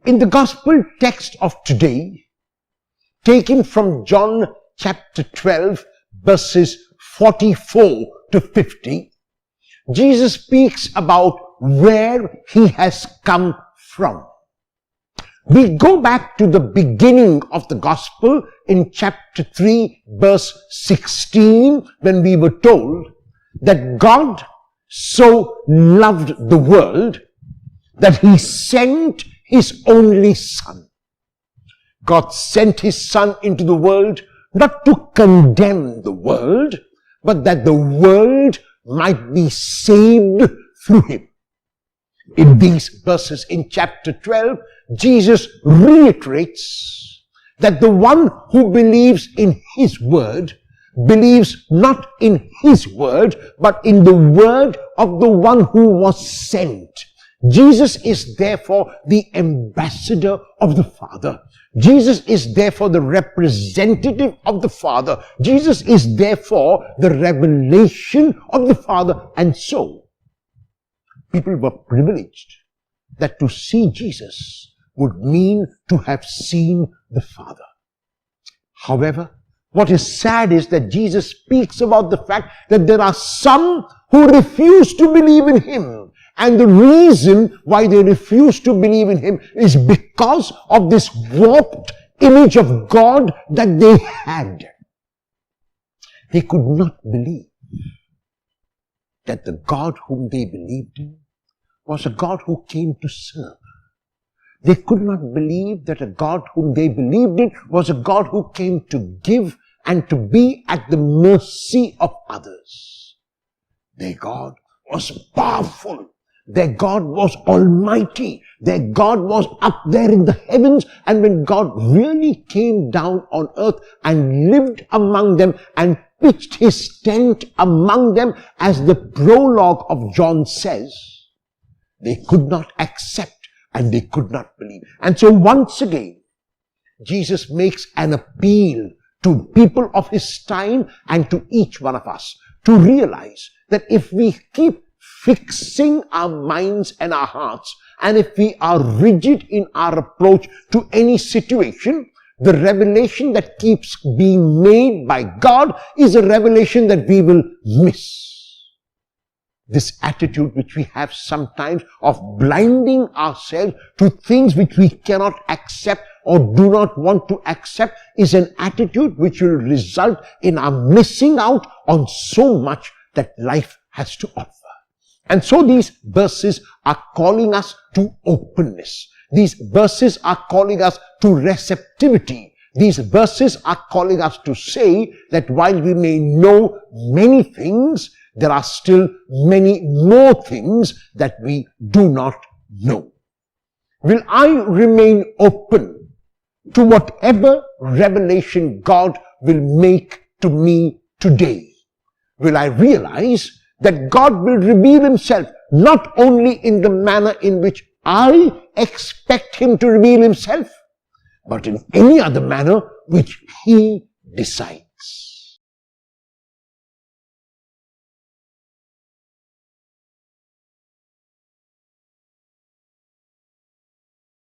In the gospel text of today, taken from John chapter 12, verses 44 to 50, Jesus speaks about where he has come from. We go back to the beginning of the gospel in chapter 3, verse 16, when we were told that God so loved the world that he sent his only Son. God sent his Son into the world not to condemn the world, but that the world might be saved through him. In these verses in chapter 12, Jesus reiterates that the one who believes in his word believes not in his word, but in the word of the one who was sent. Jesus is therefore the ambassador of the Father. Jesus is therefore the representative of the Father. Jesus is therefore the revelation of the Father. And so, people were privileged that to see Jesus would mean to have seen the Father. However, what is sad is that Jesus speaks about the fact that there are some who refuse to believe in him. And the reason why they refuse to believe in him is because of this warped image of God that they had. They could not believe that the God whom they believed in was a God who came to serve. They could not believe that a God whom they believed in was a God who came to give and to be at the mercy of others. Their God was powerful. Their God was almighty. Their God was up there in the heavens. And when God really came down on earth and lived among them and pitched his tent among them, as the prologue of John says, they could not accept and they could not believe. And so once again, Jesus makes an appeal to people of his time and to each one of us to realize that if we keep fixing our minds and our hearts, and if we are rigid in our approach to any situation, the revelation that keeps being made by God is a revelation that we will miss. This attitude which we have sometimes of blinding ourselves to things which we cannot accept or do not want to accept is an attitude which will result in our missing out on so much that life has to offer. And so these verses are calling us to openness. These verses are calling us to receptivity. These verses are calling us to say that while we may know many things, there are still many more things that we do not know. Will I remain open to whatever revelation God will make to me today? Will I realize that God will reveal himself not only in the manner in which I expect him to reveal himself, but in any other manner which he decides?